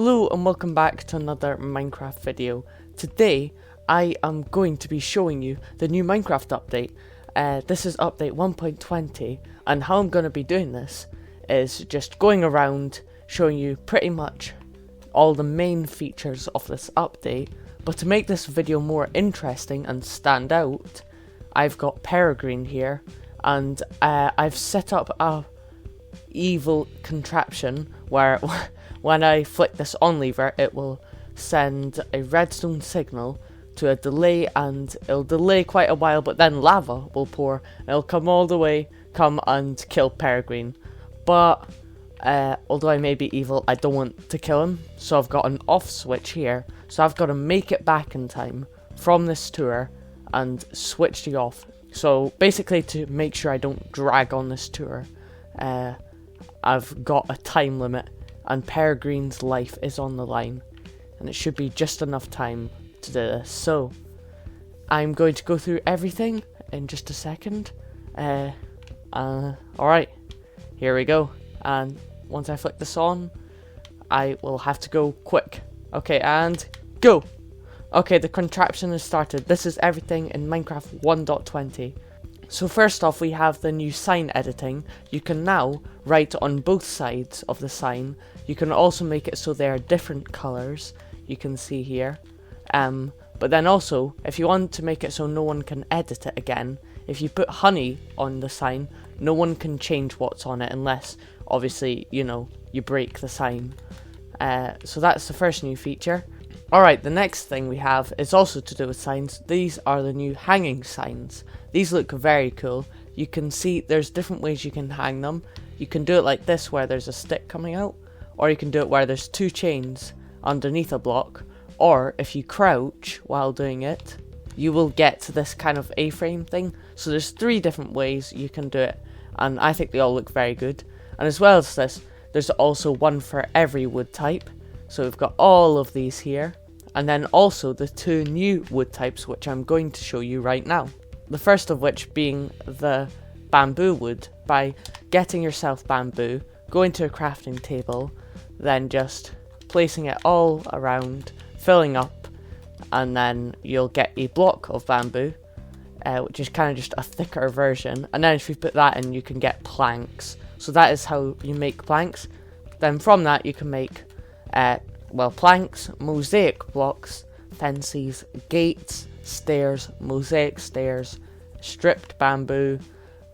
Hello and welcome back to another Minecraft video. Today I am going to be showing you the new Minecraft update. This is update 1.20, and how I'm going to be doing this is just going around showing you pretty much all the main features of this update. But to make this video more interesting and stand out, I've got Peregrine here, and I've set up a evil contraption where when I flick this on lever, it will send a redstone signal to a delay, and it'll delay quite a while, but then lava will pour and it'll come all the way, come and kill Peregrine. But although I may be evil, I don't want to kill him, so I've got an off switch here. So I've got to make it back in time from this tour and switch the off. So basically, to make sure I don't drag on this tour, I've got a time limit, and Peregrine's life is on the line, and it should be just enough time to do this. So I'm going to go through everything in just a second. Alright, here we go. And once I flick this on, I will have to go quick. Okay, and go! Okay, the contraption has started. This is everything in Minecraft 1.20. So first off, we have the new sign editing. You can now write on both sides of the sign. You can also make it so they are different colours, you can see here. But then also, if you want to make it so no one can edit it again, if you put honey on the sign, no one can change what's on it unless, obviously, you know, you break the sign. So that's the first new feature. Alright, the next thing we have is also to do with signs. These are the new hanging signs. These look very cool. You can see there's different ways you can hang them. You can do it like this, where there's a stick coming out, or you can do it where there's two chains underneath a block, or if you crouch while doing it, you will get to this kind of A-frame thing. So there's three different ways you can do it, and I think they all look very good. And as well as this, there's also one for every wood type. So we've got all of these here, and then also the two new wood types, which I'm going to show you right now. The first of which being the bamboo wood. By getting yourself bamboo, going to a crafting table, then just placing it all around, filling up, and then you'll get a block of bamboo, which is kind of just a thicker version. And then if you put that in, you can get planks. So that is how you make planks. Then from that you can make planks, mosaic blocks, fences, gates, stairs, mosaic stairs, stripped bamboo,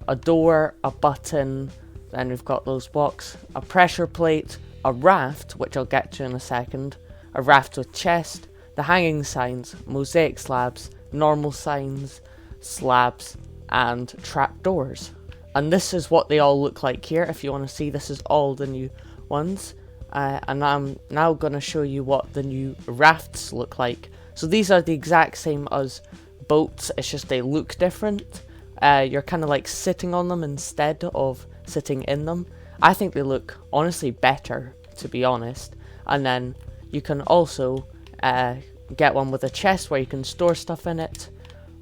a door, a button, then we've got those blocks, a pressure plate, a raft, which I'll get to in a second, a raft with chest, the hanging signs, mosaic slabs, normal signs, slabs, and trapdoors. And this is what they all look like here. If you want to see, this is all the new ones. And I'm now going to show you what the new rafts look like. So these are the exact same as boats, it's just they look different. You're kind of like sitting on them instead of sitting in them. I think they look honestly better, to be honest. And then you can also get one with a chest where you can store stuff in it,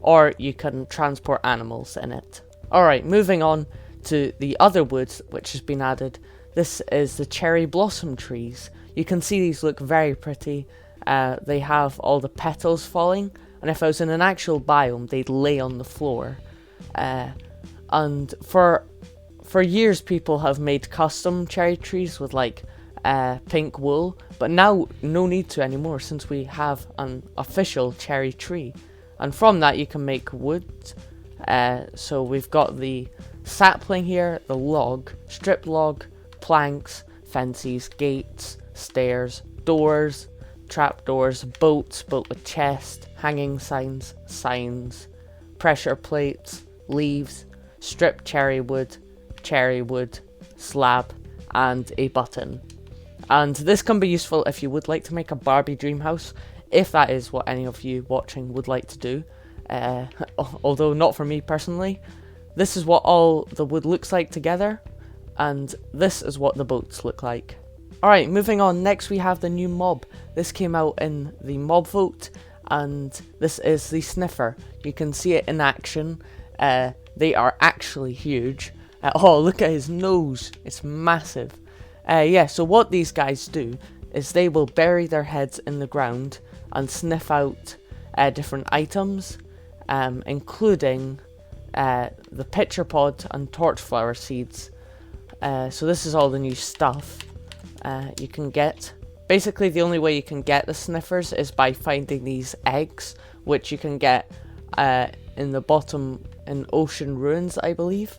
or you can transport animals in it. Alright, moving on to the other woods which has been added. This is the cherry blossom trees. You can see these look very pretty. They have all the petals falling, and if I was in an actual biome, they'd lay on the floor. And for years, people have made custom cherry trees with like pink wool, but now no need to anymore since we have an official cherry tree. And from that, you can make wood. So we've got the sapling here, the log, strip log, planks, fences, gates, stairs, doors, trapdoors, boat with chest, hanging signs, pressure plates, leaves, stripped cherry wood, slab, and a button. And this can be useful if you would like to make a Barbie dream house, if that is what any of you watching would like to do. Although not for me personally. This is what all the wood looks like together, and this is what the boats look like. Alright, moving on, next we have the new mob. This came out in the mob vote, and this is the sniffer. You can see it in action. They are actually huge. Oh, look at his nose, it's massive. Yeah, so what these guys do is they will bury their heads in the ground and sniff out different items, including the pitcher pod and torchflower seeds. So this is all the new stuff you can get. Basically, the only way you can get the sniffers is by finding these eggs, which you can get in the bottom in ocean ruins, I believe.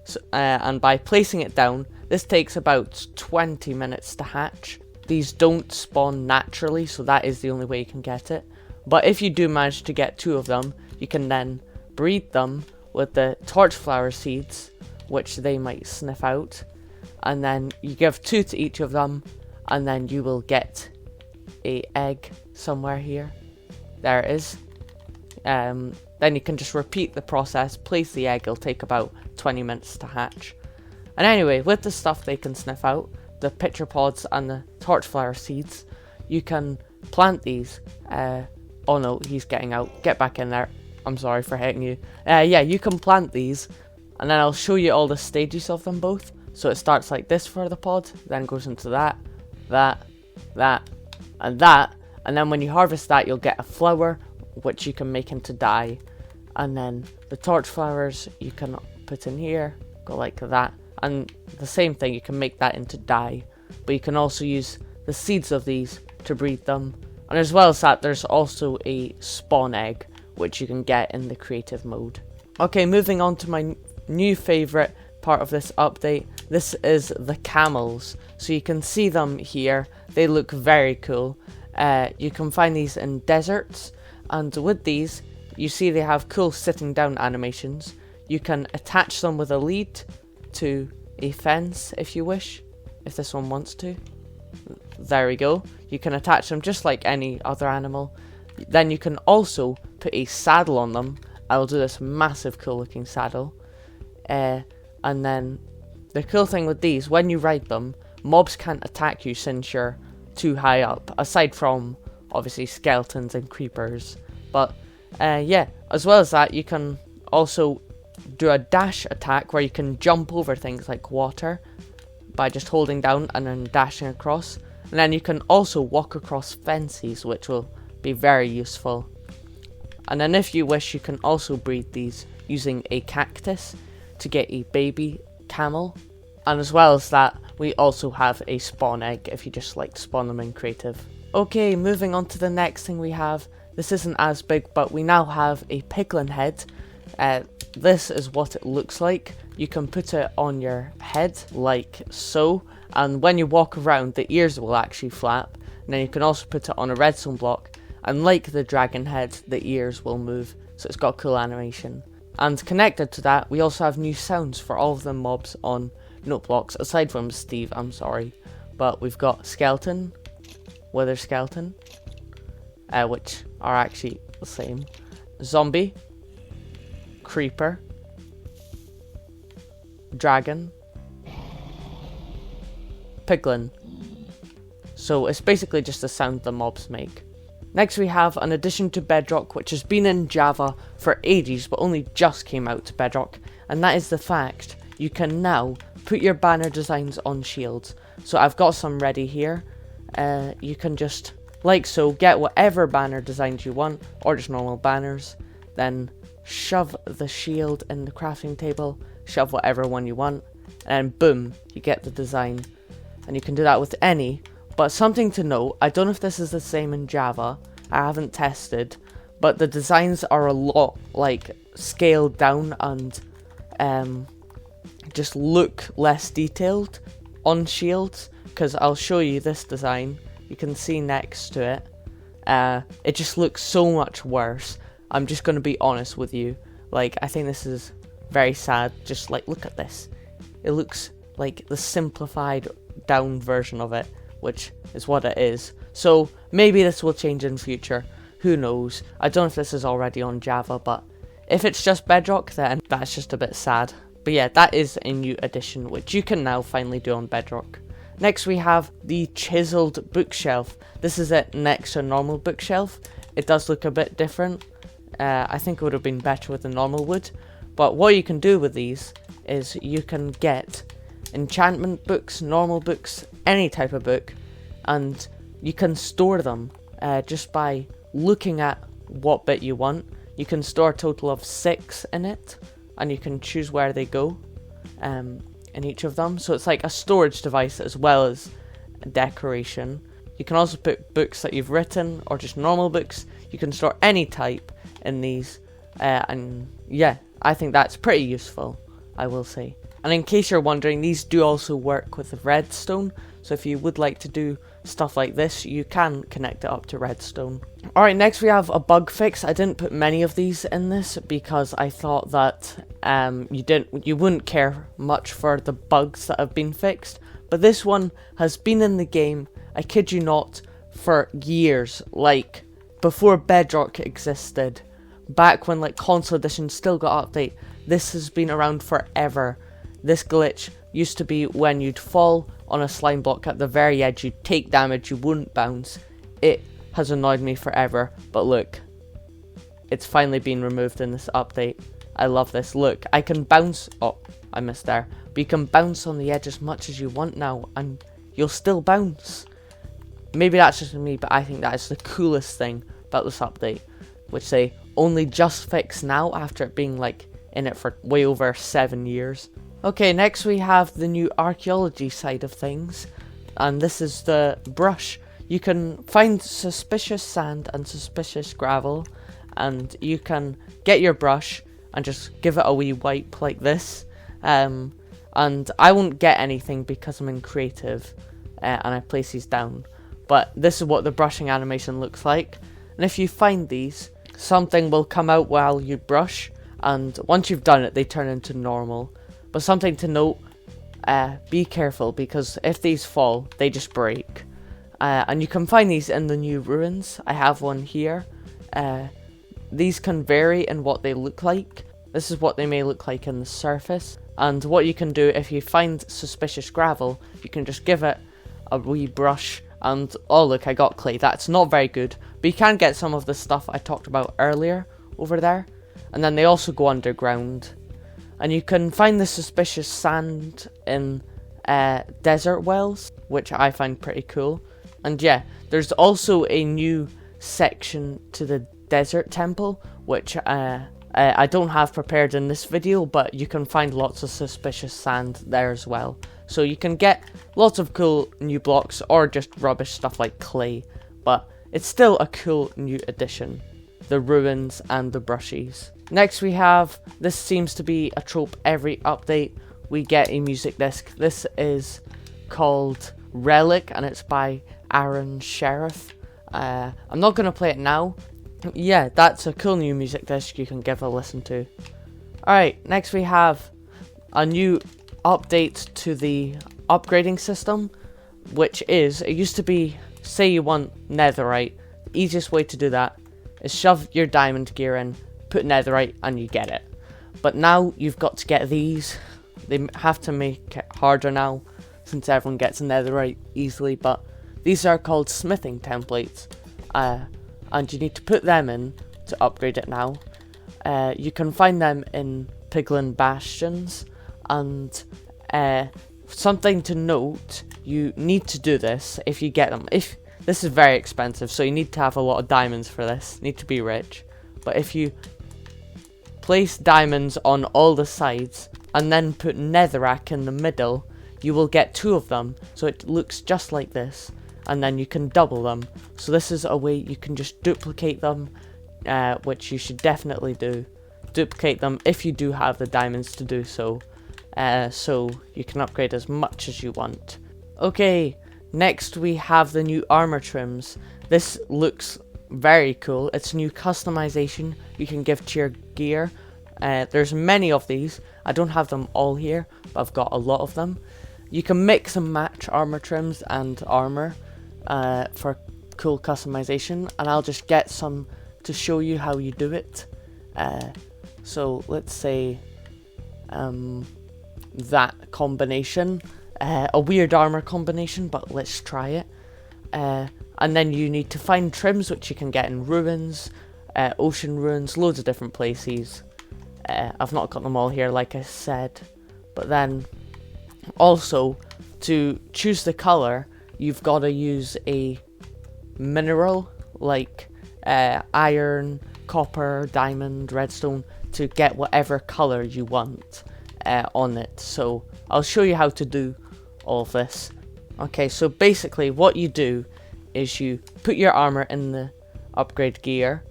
So, and by placing it down, this takes about 20 minutes to hatch. These don't spawn naturally, so that is the only way you can get it. But if you do manage to get 2 of them, you can then breed them with the torchflower seeds, which they might sniff out. And then you give 2 to each of them, and then you will get a egg somewhere here. There it is. Then you can just repeat the process, place the egg, it'll take about 20 minutes to hatch. And anyway, with the stuff they can sniff out, the pitcher pods and the torchflower seeds, you can plant these. Oh no, he's getting out. Get back in there. I'm sorry for hitting you. Yeah, you can plant these, and then I'll show you all the stages of them both. So it starts like this for the pod, then goes into that, and that, and then when you harvest that, you'll get a flower, which you can make into dye. And then the torch flowers you can put in here, go like that, and the same thing, you can make that into dye. But you can also use the seeds of these to breed them. And as well as that, there's also a spawn egg, which you can get in the creative mode. Okay, moving on to my new favourite part of this update. This is the camels. So you can see them here. They look very cool. You can find these in deserts. And with these, you see they have cool sitting down animations. You can attach them with a lead to a fence if you wish, if this one wants to. There we go. You can attach them just like any other animal. Then you can also put a saddle on them. I will do this massive cool looking saddle. And then the cool thing with these, when you ride them, mobs can't attack you since you're too high up, aside from obviously skeletons and creepers. But yeah, as well as that, you can also do a dash attack where you can jump over things like water by just holding down and then dashing across. And then you can also walk across fences, which will be very useful. And then if you wish, you can also breed these using a cactus to get a baby camel. And as well as that, we also have a spawn egg if you just like to spawn them in creative. Okay, moving on to the next thing we have. This isn't as big, but we now have a piglin head. This is what it looks like. You can put it on your head like so, and when you walk around, the ears will actually flap. And then you can also put it on a redstone block, and like the dragon head, the ears will move, so it's got cool animation. And connected to that, we also have new sounds for all of the mobs on note blocks, aside from Steve, I'm sorry. But we've got skeleton, wither skeleton, which are actually the same, zombie, creeper, dragon, piglin. So it's basically just the sound the mobs make. Next we have an addition to Bedrock, which has been in Java for ages but only just came out to Bedrock, and that is the fact you can now put your banner designs on shields. So I've got some ready here. You can just, like so, get whatever banner designs you want, or just normal banners, then shove the shield in the crafting table, shove whatever one you want, and boom, you get the design. And you can do that with any. But something to note, I don't know if this is the same in Java, I haven't tested, but the designs are a lot like scaled down and just look less detailed on shields, because I'll show you this design, you can see next to it, it just looks so much worse. I'm just going to be honest with you, like I think this is very sad. Just like look at this, it looks like the simplified down version of it, which is what it is. So maybe this will change in future, who knows. I don't know if this is already on Java, but if it's just Bedrock, then that's just a bit sad. But yeah, that is a new addition, which you can now finally do on Bedrock. Next we have the chiseled bookshelf. This is it next to a normal bookshelf. It does look a bit different. I think it would have been better with the normal wood. But what you can do with these is you can get enchantment books, normal books, any type of book, and you can store them just by looking at what bit you want. You can store a total of 6 in it, and you can choose where they go in each of them. So it's like a storage device as well as a decoration. You can also put books that you've written or just normal books. You can store any type in these, and yeah, I think that's pretty useful, I will say. And in case you're wondering, these do also work with redstone, so if you would like to do stuff like this, you can connect it up to redstone. Alright, next we have a bug fix. I didn't put many of these in this because I thought that you wouldn't care much for the bugs that have been fixed, but this one has been in the game, I kid you not, for years, like before Bedrock existed, back when like console edition still got update. This has been around forever. This glitch used to be when you'd fall on a slime block at the very edge, you'd take damage, you wouldn't bounce. It has annoyed me forever, but look, it's finally been removed in this update. I love this. Look, I can bounce. Oh, I missed there. But you can bounce on the edge as much as you want now, and you'll still bounce. Maybe that's just me, but I think that is the coolest thing about this update, which they only just fixed now after it being like in it for way over 7 years. Okay, next we have the new archaeology side of things, and this is the brush. You can find suspicious sand and suspicious gravel, and you can get your brush and just give it a wee wipe like this. And I won't get anything because I'm in creative, and I place these down. But this is what the brushing animation looks like. And if you find these, something will come out while you brush, and once you've done it, they turn into normal. But something to note, be careful, because if these fall, they just break. And you can find these in the new ruins. I have one here. These can vary in what they look like. This is what they may look like in the surface. And what you can do if you find suspicious gravel, you can just give it a wee brush. And oh look, I got clay. That's not very good, but you can get some of the stuff I talked about earlier over there. And then they also go underground. And you can find the suspicious sand in desert wells, which I find pretty cool. And yeah, there's also a new section to the desert temple, which I don't have prepared in this video, but you can find lots of suspicious sand there as well. So you can get lots of cool new blocks or just rubbish stuff like clay, but it's still a cool new addition. The ruins and the brushies. Next we have, this seems to be a trope every update, we get a music disc. This is called Relic and it's by Aaron Sheriff. I'm not going to play it now. Yeah, that's a cool new music disc you can give a listen to. Alright, next we have a new update to the upgrading system, which is, it used to be, say you want netherite, the easiest way to do that is shove your diamond gear in, put netherite, and you get it. But now you've got to get these. They have to make it harder now, since everyone gets netherite easily, but these are called smithing templates, and you need to put them in to upgrade it now. You can find them in Piglin Bastions, and something to note, you need to do this if you get them. This is very expensive, so you need to have a lot of diamonds for this, you need to be rich. But if you place diamonds on all the sides and then put netherrack in the middle, you will get 2 of them, so it looks just like this, and then you can double them. So this is a way you can just duplicate them, which you should definitely do. Duplicate them if you do have the diamonds to do so, so you can upgrade as much as you want. Okay, next we have the new armor trims. This looks very cool. It's new customization you can give to your gear. There's many of these. I don't have them all here, but I've got a lot of them. You can mix and match armor trims and armor for cool customization, and I'll just get some to show you how you do it. So let's say that combination, a weird armor combination, but let's try it. And then you need to find trims, which you can get in ruins, ocean ruins, loads of different places. I've not got them all here, like I said. But then, also, to choose the colour, you've got to use a mineral like iron, copper, diamond, redstone to get whatever color you want on it. So I'll show you how to do all of this. Okay, so basically what you do is you put your armor in the upgrade gear,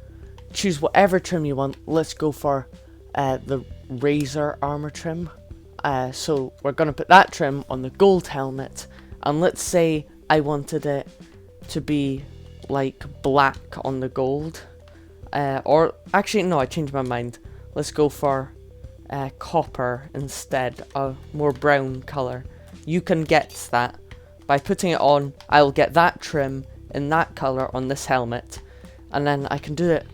choose whatever trim you want. Let's go for the razor armor trim. So we're going to put that trim on the gold helmet, and let's say I wanted it to be like black on the gold, or actually no, I changed my mind. Let's go for copper instead, a more brown color. You can get that by putting it on. I'll get that trim in that color on this helmet, and then I can do it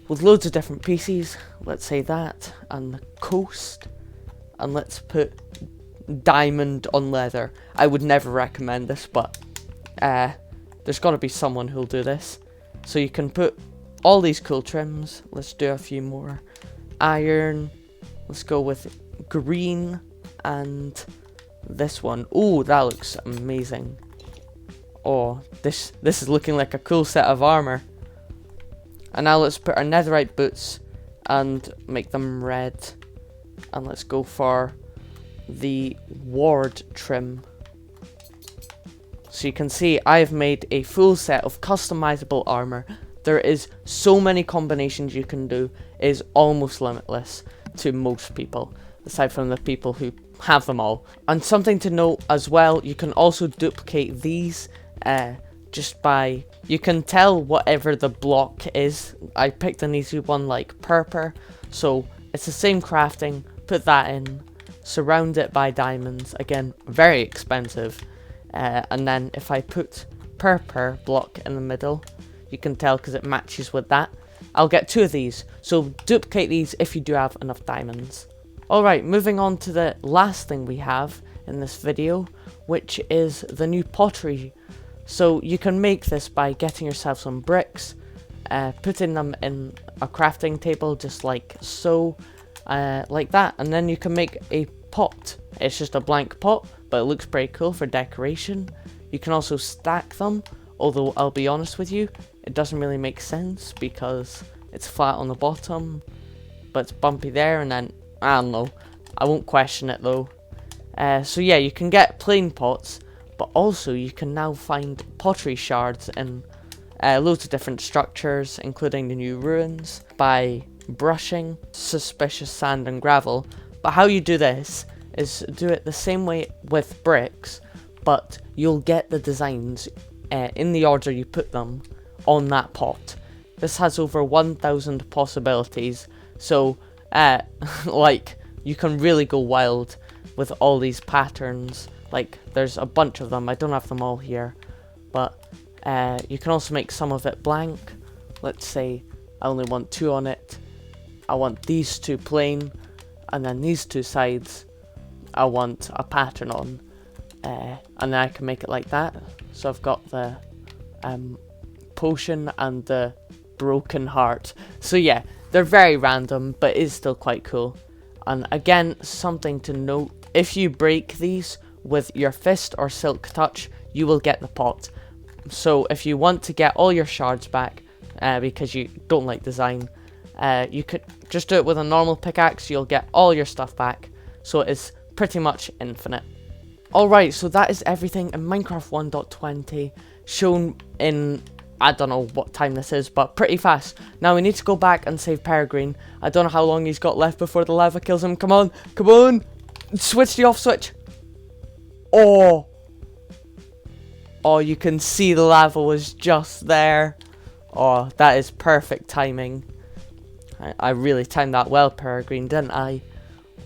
with loads of different pieces. Let's say that, and the coast, and let's put diamond on leather. I would never recommend this, but there's got to be someone who'll do this. So you can put all these cool trims. Let's do a few more. Iron. Let's go with green and this one. Oh, that looks amazing. Oh, this is looking like a cool set of armor. And now let's put our netherite boots and make them red. And let's go for the ward trim. So you can see I've made a full set of customizable armor. There is so many combinations you can do. It is almost limitless to most people, aside from the people who have them all. And something to note as well, you can also duplicate these just by, you can tell whatever the block is. I picked an easy one like purple, so it's the same crafting. Put that in, surround it by diamonds, again very expensive, and then if I put purple block in the middle, you can tell because it matches with that. I'll get 2 of these, so duplicate these if you do have enough diamonds. Alright, moving on to the last thing we have in this video, which is the new pottery. So you can make this by getting yourself some bricks, putting them in a crafting table just like so, like that, and then you can make a pot. It's just a blank pot, but it looks pretty cool for decoration. You can also stack them, although I'll be honest with you, it doesn't really make sense because it's flat on the bottom, but it's bumpy there, and then, I don't know, I won't question it though. So yeah, you can get plain pots, but also you can now find pottery shards in loads of different structures, including the new ruins, by brushing suspicious sand and gravel. But how you do this is do it the same way with bricks, but you'll get the designs in the order you put them on that pot. This has over 1,000 possibilities, so like you can really go wild with all these patterns. Like there's a bunch of them, I don't have them all here, but you can also make some of it blank. Let's say I only want 2 on it. I want these 2 plain, and then these 2 sides I want a pattern on, and then I can make it like that. So I've got the potion and the broken heart. So yeah, they're very random, but it's still quite cool. And again, something to note, if you break these with your fist or silk touch, you will get the pot. So if you want to get all your shards back, because you don't like design, you could just do it with a normal pickaxe. You'll get all your stuff back, so it's pretty much infinite. Alright, so that is everything in Minecraft 1.20, shown in, I don't know what time this is, but pretty fast. Now we need to go back and save Peregrine. I don't know how long he's got left before the lava kills him. Come on, come on! Switch the off switch! Oh! Oh, you can see the lava was just there. Oh, that is perfect timing. I really timed that well, Peregrine, didn't I?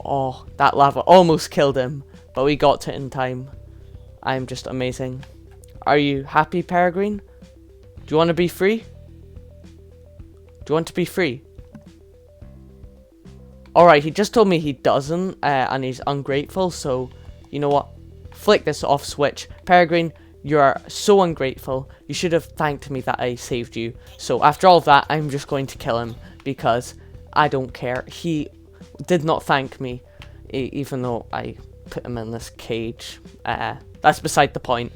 Oh, that lava almost killed him, but we got to it in time. I'm just amazing. Are you happy, Peregrine? Do you want to be free? Do you want to be free? Alright, he just told me he doesn't, and he's ungrateful, so, you know what? Flick this off switch. Peregrine, you are so ungrateful. You should have thanked me that I saved you. So after all of that, I'm just going to kill him, because I don't care. He did not thank me, even though I put him in this cage. That's beside the point.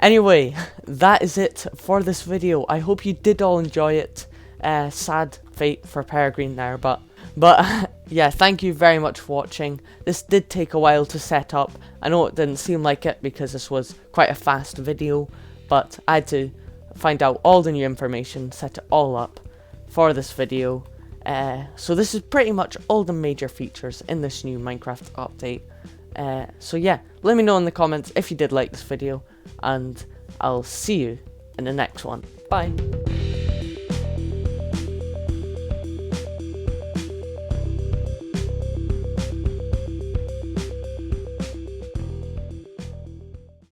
Anyway, that is it for this video. I hope you did all enjoy it. Sad fate for Peregrine there, but yeah, thank you very much for watching. This did take a while to set up. I know it didn't seem like it because this was quite a fast video, but I had to find out all the new information, set it all up for this video. So this is pretty much all the major features in this new Minecraft update. So yeah, let me know in the comments if you did like this video, and I'll see you in the next one. Bye!